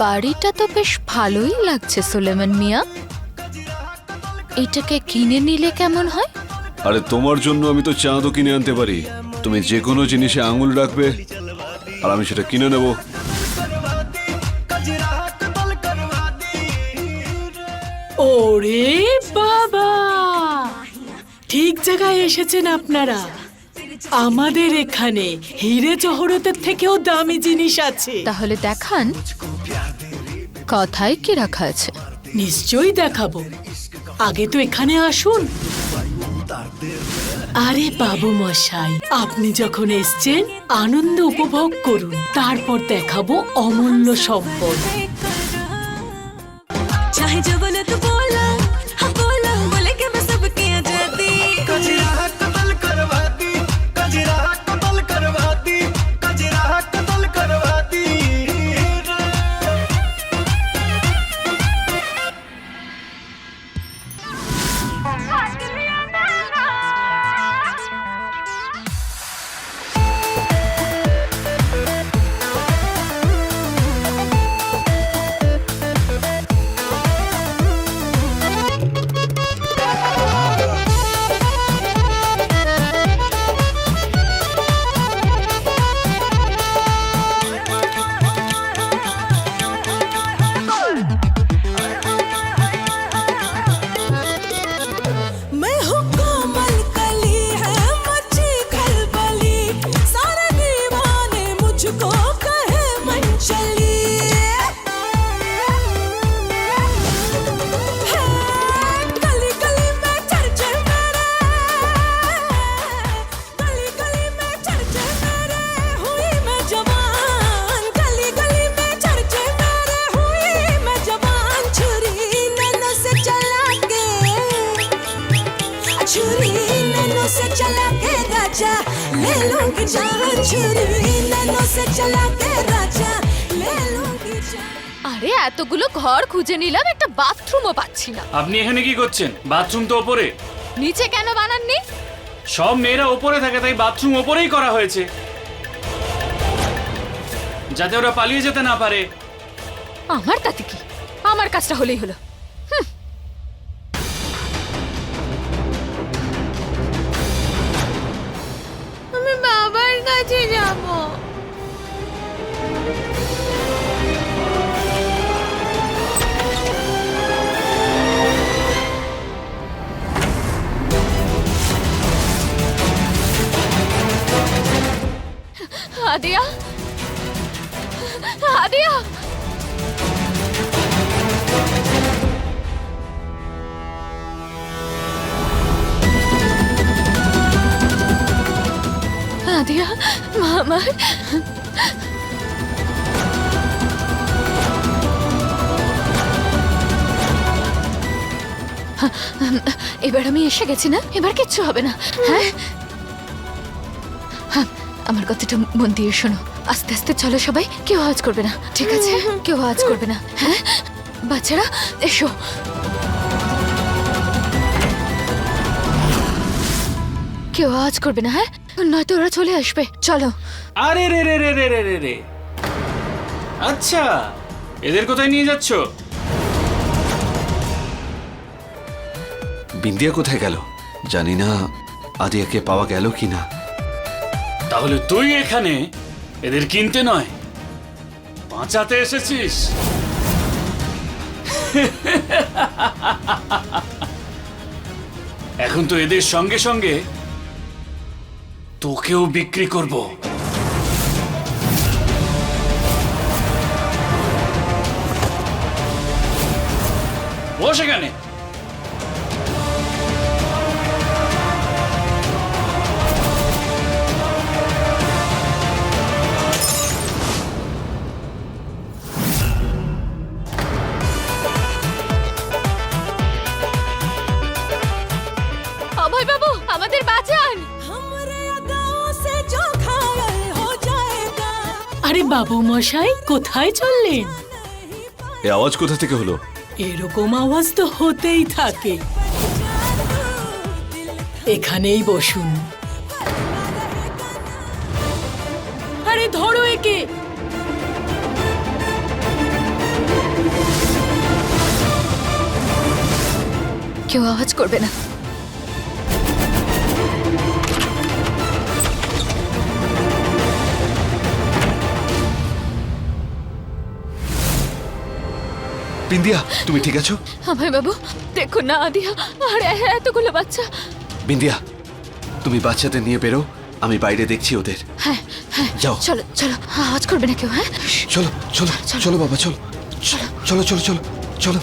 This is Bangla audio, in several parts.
গাড়িটা তো বেশ ভালোই লাগছে সুলেমান মিয়া। এটাকে কিনে নিলে কেমন হয়? আরে তোমার জন্য আমি তো চাঁদও কিনে আনতে পারি। তুমি যে কোনো জিনিসে আঙুল রাখবে আর আমি সেটা কিনে নেব। ওরে বাবা, ঠিক জায়গায় এসেছেন আপনারা। আমাদের এখানে হিরে জহরতের থেকেও দামি জিনিস আছে। তাহলে দেখান কথায় কি রাখা আছে। নিশ্চয়ই দেখাবো, আগে তো এখানে আসুন। আরে বাবু মশাই, আপনি যখন এসছেন আনন্দ উপভোগ করুন, তারপর দেখাবো অমূল্য সম্পদ। चाहे जो बोले तो बोला, हाँ बोला, बोले के मैं सब किया जाती। कजरा कतल करवाती, कजरा कतल करवाती, कजरा कतल करवाती। मैं हूँ कोमल कली है मची खलबली, सारे दीवाने मुझको कहे मंचली। गली गली में चर्चे मेरे, गली गली में चर्चे मेरे, हुई मैं जवान। गली गली में चर्चे मेरे, हुई मैं जवान। छुरी नैनों से चला के, छुरी नैनों से चला के राजा ले लूंगी जान। छुरी नैनों से चला के राजा ले लूंगी जान। আরে এতগুলো ঘর খুঁজে নিলাম, একটা বাথরুমও পাচ্ছি না। আপনি এখানে কি করছেন? বাথরুম তো ওপরে। নিচে কেন বানাননি? সব মেয়েরা ওপরে থাকে, তাই বাথরুম ওপরেই করা হয়েছে, যাতে ওরা পালিয়ে যেতে না পারে। আমার তাতে কি, আমার কাজটা হলেই হলো। আমি বাবার কাছে যাব। আদিয়া, আদিয়া, আদিয়া, মা আমার। এবার আমি এসে গেছি না, এবার কিচ্ছু হবে না। হ্যাঁ হ্যাঁ, আমার কথাটা মন দিয়ে শোনো। আস্তে আস্তে চলো সবাই, কেউ আওয়াজ করবে না, ঠিক আছে? কেউ আওয়াজ করবে না। হ্যাঁ বাচ্চারা এসো। কেউ আওয়াজ করবে না, হ্যাঁ, নয়তো ওরা চলে আসবে। চলো। আরে রে রে রে রে রে রে রে, আচ্ছা এদের কোথায় নিয়ে যাচ্ছ? বিন্দিয়া কোথায় গেল জানি না, আদিয়াকে পাওয়া গেল কিনা। তাহলে তুই এখানে এদের কিনতে নয়, বাঁচাতে এসেছিস। এখন তো এদের সঙ্গে সঙ্গে তোকেও বিক্রি করব। বস এখানে। অভয় বাবু, আমাদের বাঁচান। हमरे अदाओं से जो घायल हो जाएगा। আরে বাবু মশাই, কোথায় চললেন? এ আওয়াজ কোথা থেকে হলো? এরকম আওয়াজ তো হতেই থাকে। এখানেই বসুন। আরে ধরো একে। কেউ আওয়াজ করবে না। বিন্দিয়া, তুমি ঠিক আছো? আমায় বাবু দেখো না, আদিয়া আর এতগুলো বাচ্চা। বিন্দিয়া, তুমি বাচ্চাদের নিয়ে বেরো, আমি বাইরে দেখছি ওদের। হ্যাঁ হ্যাঁ, যাও। চলো চলো, আওয়াজ করবে না কেউ। হ্যাঁ চলো চলো চলো। চলো বাবা, চলো চলো চলো চলো চলো।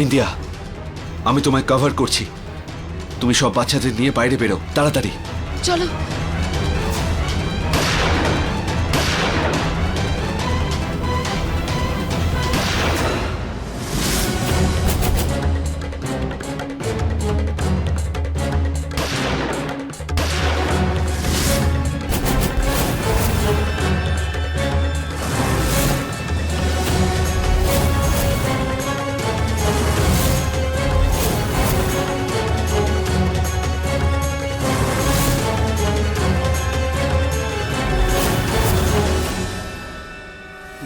বিন্দিয়া, আমি তোমায় কভার করছি, তুমি সব বাচ্চাদের নিয়ে বাইরে বেরো তাড়াতাড়ি। চলো।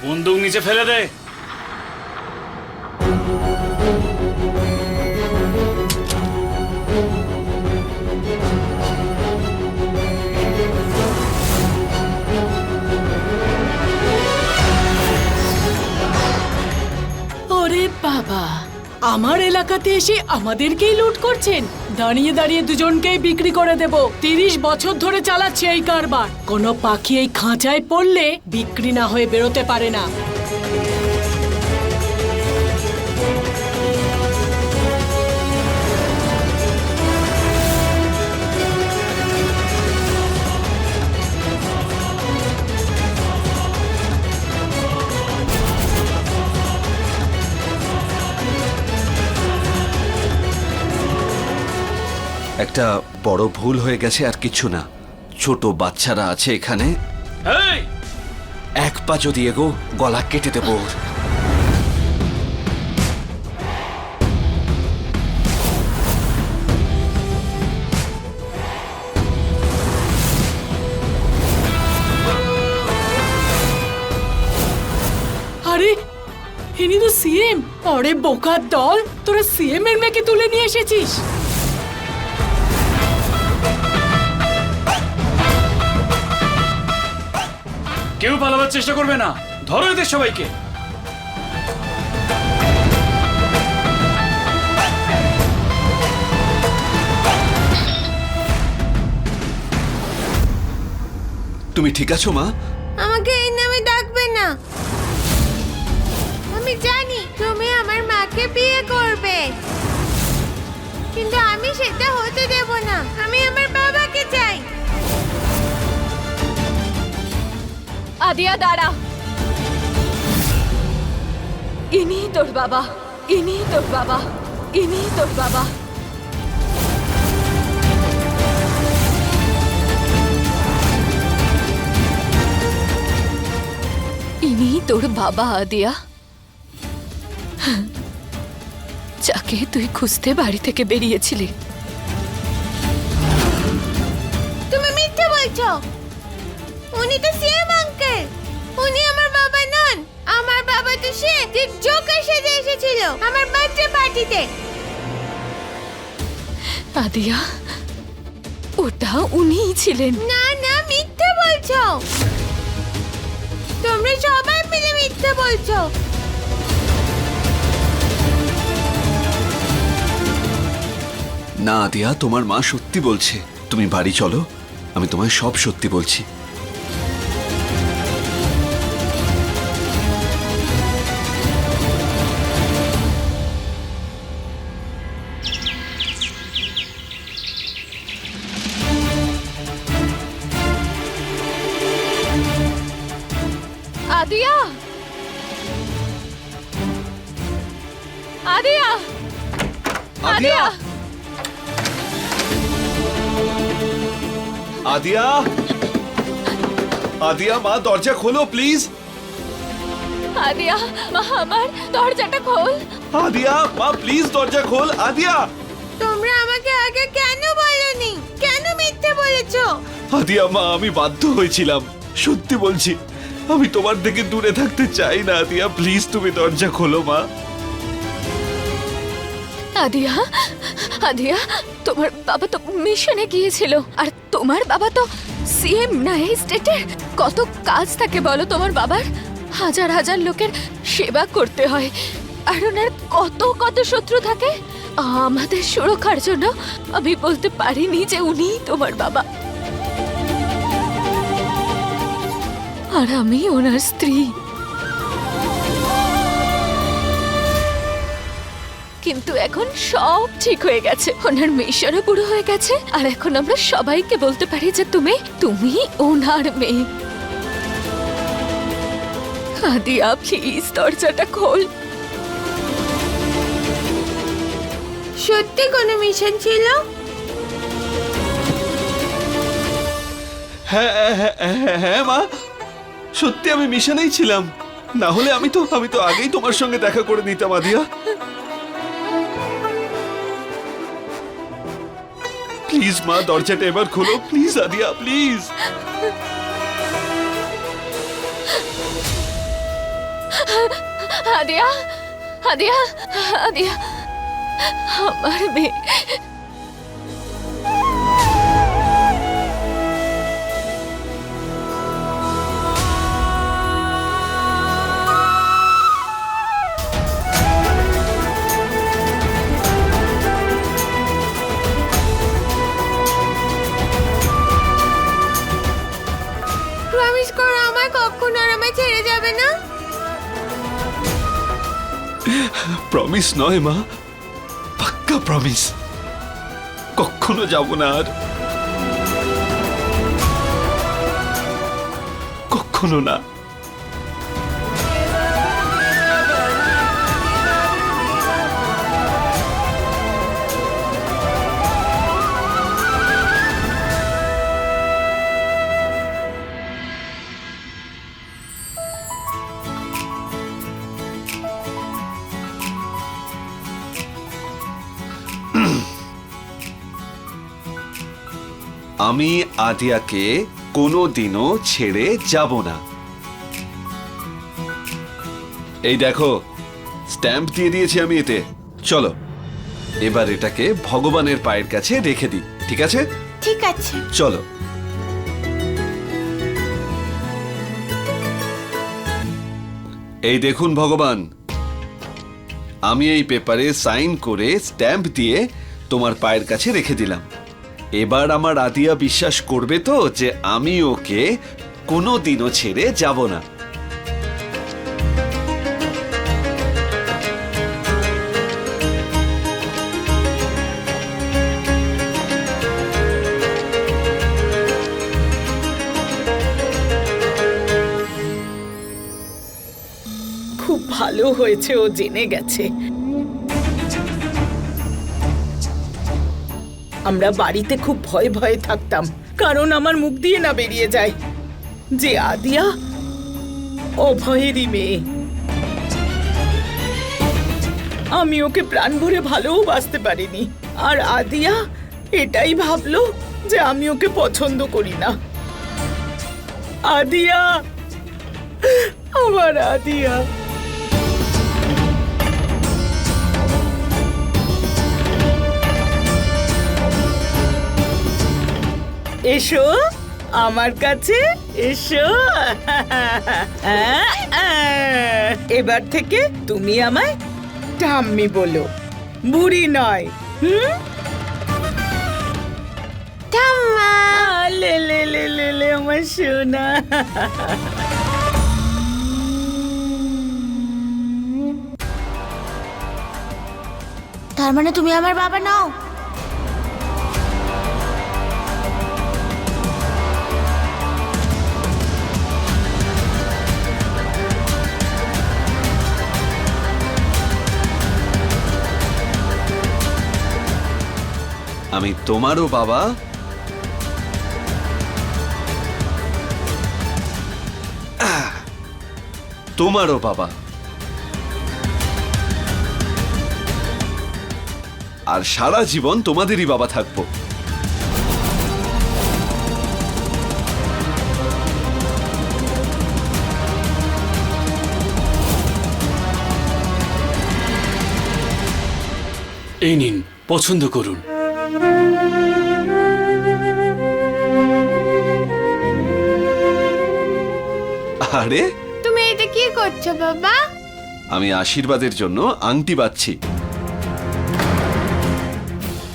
বন্দুক নিচে ফেলে দে। ওরে বাবা, আমার এলাকাতে এসে আমাদেরকেই লুট করছেন। দাঁড়িয়ে দাঁড়িয়ে দুজনকেই বিক্রি করে দেব। 30 বছর ধরে চালাচ্ছে এই কারবার। কোনো পাখি এই খাঁচায় পড়লে বিক্রি না হয়ে বেরোতে পারে না। একটা বড় ভুল হয়ে গেছে, আর কিছু না। ছোট বাচ্চারা আছে এখানে, এই, এক পা যদি এগো গলা কেটে দেবো ওর। আরে ইনি তো সিএম। আরে বোকার দল, তোরা সিএম এর মেয়েকে তুলে নিয়ে এসেছিস। কেউ পালাবার চেষ্টা করবে না, ধরো এদের সবাইকে। তুমি ঠিক আছো মা? আমাকে এই নামে ডাকবে না। আমি জানি তুমি আমার মাকে বিয়ে করবে, কিন্তু আমি সেটা হতে দেব না। আমি আমার বাবাকে চাই। আদিয়া দাঁড়া, ইনি তোর বাবা, ইনি তোর বাবা, ইনি তোর বাবা। ইনি তোর বাবা আদিয়া, যাকে তুই খুঁজতে বাড়ি থেকে বেরিয়েছিলি। তুমি মিথ্যে বলছো। উনি তো সিএম আঙ্কেল। উনি আমার বাবা নন। আমার বাবা তো সে যে জোকার সেজে এসেছিল আমার বার্থডে পার্টিতে। আদিয়া, ওটা উনিই ছিলেন। না না, মিথ্যে বলছো। তোমরা সবাই মিলে মিথ্যে বলছো। না আদিয়া, তোমার মা সত্যি বলছে। তুমি বাড়ি চলো, আমি তোমায় সব সত্যি বলছি। আদিয়া, আদিয়া, আদিয়া, আদিয়া, আদিয়া মা দরজা খোলো প্লিজ। আদিয়া, মা আমার দরজাটা খোল। আদিয়া মা প্লিজ দরজা খোল। আদিয়া, তোমরা আমাকে আগে কেন বলনি? কেন মিথ্যে বলেছো? আদিয়া মা আমি বাধ্য হয়েছিলাম, সত্যি বলছি। আমি তোমার থেকে দূরে থাকতে চাই না আদিয়া, প্লিজ তুমি দরজা খোলো মা। আদিয়া, আদিয়া, তোমার বাবা তো মিশনে গিয়েছিল, আর তোমার বাবা তো সিএম না এই স্টেটের। কত কাজ থাকে বলো তোমার বাবার? হাজার হাজার লোকের সেবা করতে হয়, আর ওনার কত কত শত্রু থাকে। আমাদের সুরক্ষার জন্য আমি বলতে পারিনি যে উনি তোমার বাবা, আর আমি ওনার স্ত্রী। কিন্তু এখন সব ঠিক হয়ে গেছে, ওনার মিশনও পুরো হয়ে গেছে, আর এখন আমরা সবাইকে বলতে পারি যে তুমি ওনার মেয়ে। আদিয়া প্লিজ দরজাটা খোল। সত্যি কোনো মিশন ছিল? হ্যাঁ হ্যাঁ, হ্যাঁ, হ্যাঁ মা, সত্যি আমি মিশনেই ছিলাম। না হলে আমি তো আগেই তোমার সঙ্গে দেখা করে নিতাম আদিয়া। প্লিজ মা দরজাটা এবার খোলো প্লিজ আদিয়া, প্লিজ। আদিয়া, আদিয়া, আদিয়া, আমার মেয়ে। প্রমিস করো আমায় কখনো আর আমায় ছেড়ে যাবে না। প্রমিস নয় মা, পাক্কা প্রমিস, কখনো যাব না আর, কখনো না। আমি আদিয়াকে কোনোদিনও ছেড়ে যাব না। এই দেখো স্ট্যাম্প দিয়ে দিয়েছি আমি এতে। চলো এবার এটাকে ভগবানের পায়ের কাছে রেখে দিই, ঠিক আছে? ঠিক আছে। চলো। এই দেখুন ভগবান, আমি এই পেপারে সাইন করে স্ট্যাম্প দিয়ে তোমার পায়ের কাছে রেখে দিলাম। এবার আমার আদিয়া বিশ্বাস করবে তো যে আমি ওকে কোনোদিনও ছেড়ে যাব না। খুব ভালো হয়েছে ও জেনে গেছে। আমরা বাড়িতে খুব ভয়ে ভয়ে থাকতাম, কারণ আমার মুখ দিয়ে না বেরিয়ে যায় যে আদিয়া অভয়েরই মেয়ে। আমি ওকে প্রাণ ভরে ভালোবাসতে পারিনি, আর আদিয়া এটাই ভাবলো যে আমি ওকে পছন্দ করি না। আদিয়া, আমার আদিয়া। এসো আমার কাছে, এসো। এবার থেকে তুমি আমায় ঠাম্মি বলো, বুড়ি নয়। আমার সোনা। তার মানে তুমি আমার বাবা নও? আমি তোমারও বাবা, তোমারও বাবা, আর সারা জীবন তোমাদেরই বাবা থাকবো। এই নিন, পছন্দ করুন। আরে তুমি এটা কি করছো বাবা? আমি আশীর্বাদের জন্য আংটি বাঁধছি।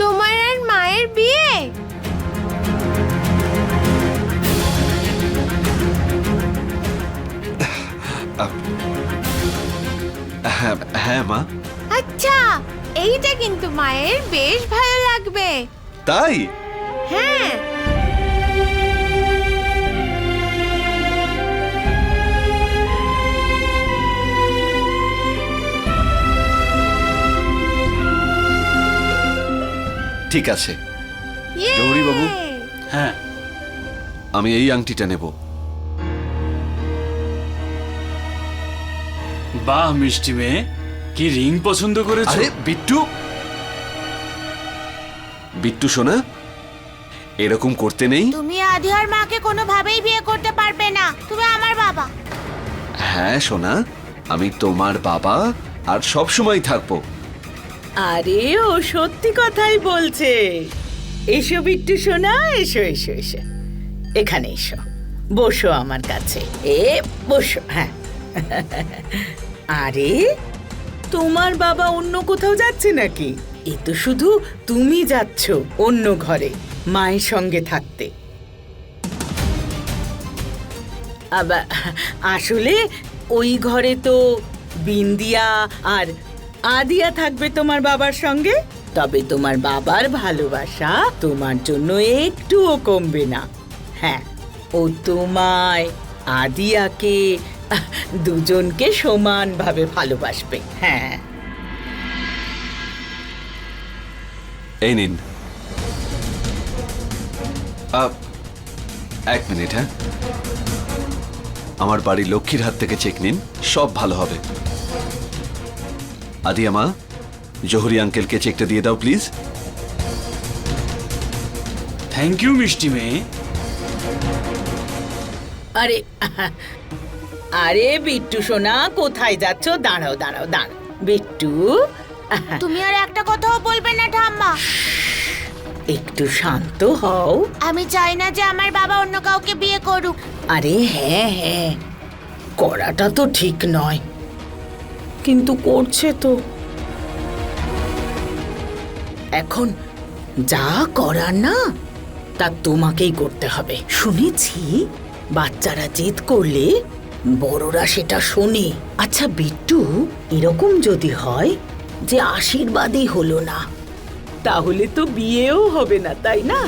তোমার আর মায়ের বিয়ে? হ্যাঁ হ্যাঁ মা। আচ্ছা, এইটা কিন্তু মায়ের বেশ ভালো লাগবে। তাই? হ্যাঁ। ঠিক আছে, ইয়ে! গৌরী বাবু। হ্যাঁ, আমি এই আংটিটা নেব। বাহ মিষ্টি মেয়ে, কি রিং পছন্দ করেছো? আরে বিট্টু, বিট্টু সোনা, এরকম করতে নেই। তুমি আদিয়ার মাকে কোনোভাবেই বিয়ে করতে পারবে না। তুমি আমার বাবা। হ্যাঁ সোনা, আমি তোমার বাবা আর সব সময় থাকবো। আরে ও সত্যি কথাই বলছে। এসো বিট্টু সোনা, এসো এসো এসো, এখানে এসো, বসো আমার কাছে। বসো। হ্যাঁ, আরে তোমার বাবা অন্য কোথাও যাচ্ছে নাকি? এ তো শুধু তুমি যাচ্ছ অন্য ঘরে মায়ের সঙ্গে থাকতে। আবার আসলে ওই ঘরে তো বিন্দিয়া আর আদিয়া থাকবে তোমার বাবার সঙ্গে। তবে তোমার বাবার ভালোবাসা তোমার জন্য একটুও কমবে না। হ্যাঁ, ও তোমায় আদিয়াকে দুজনকে সমানভাবে ভালোবাসবে। হ্যাঁ, এই নিন। এক মিনিট। হ্যাঁ, আমার বাড়ি লক্ষ্মীর হাত থেকে চেক নিন, সব ভালো হবে। আদিয়া মা, জহুরি আঙ্কেলকে চেকটা দিয়ে দাও প্লিজ। থ্যাংক ইউ মিষ্টি মেয়ে। আরে আরে বিট্টু সোনা, কোথায় যাচ্ছ? দাঁড়াও দাঁড়াও দাঁড়াও বিট্টু। তুমি আর একটা কথাও বলবে না ঠাম্মা। একটু শান্ত হও। আমি চাই না যে আমার বাবা অন্য কাউকে বিয়ে করুক। আরে হ্যাঁ হ্যাঁ, করাটা তো ঠিক নয়, কিন্তু করছে তো। এখন যা করার না, তা তোমাকেই করতে হবে। শুনেছি বাচ্চারা জেদ করলে বড়রা সেটা শোনে। আচ্ছা বিট্টু, এরকম যদি হয় যে আশীর্বাদই হলো না, তাহলে তো বিয়েও হবে না, তাই না?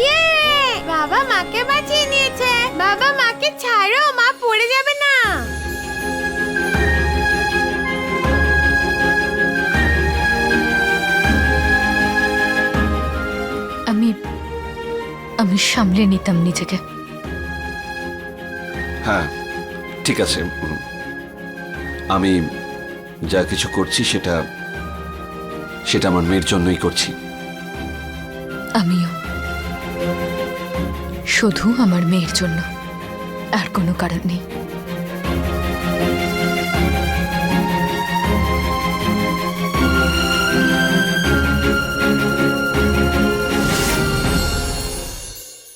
ইয়ে! বাবা মাকে বাঁচিয়ে নিয়েছে। বাবা মাকে ছাড়ো, মা পড়ে যাবে না। আমি সামলে নিতাম নিজেকে। হ্যাঁ ঠিক আছে, আমি যা কিছু করছি সেটা আমার মেয়ের জন্যই করছি। আমিও শুধু আমার মেয়ের জন্য, আর কোনো কারণ নেই।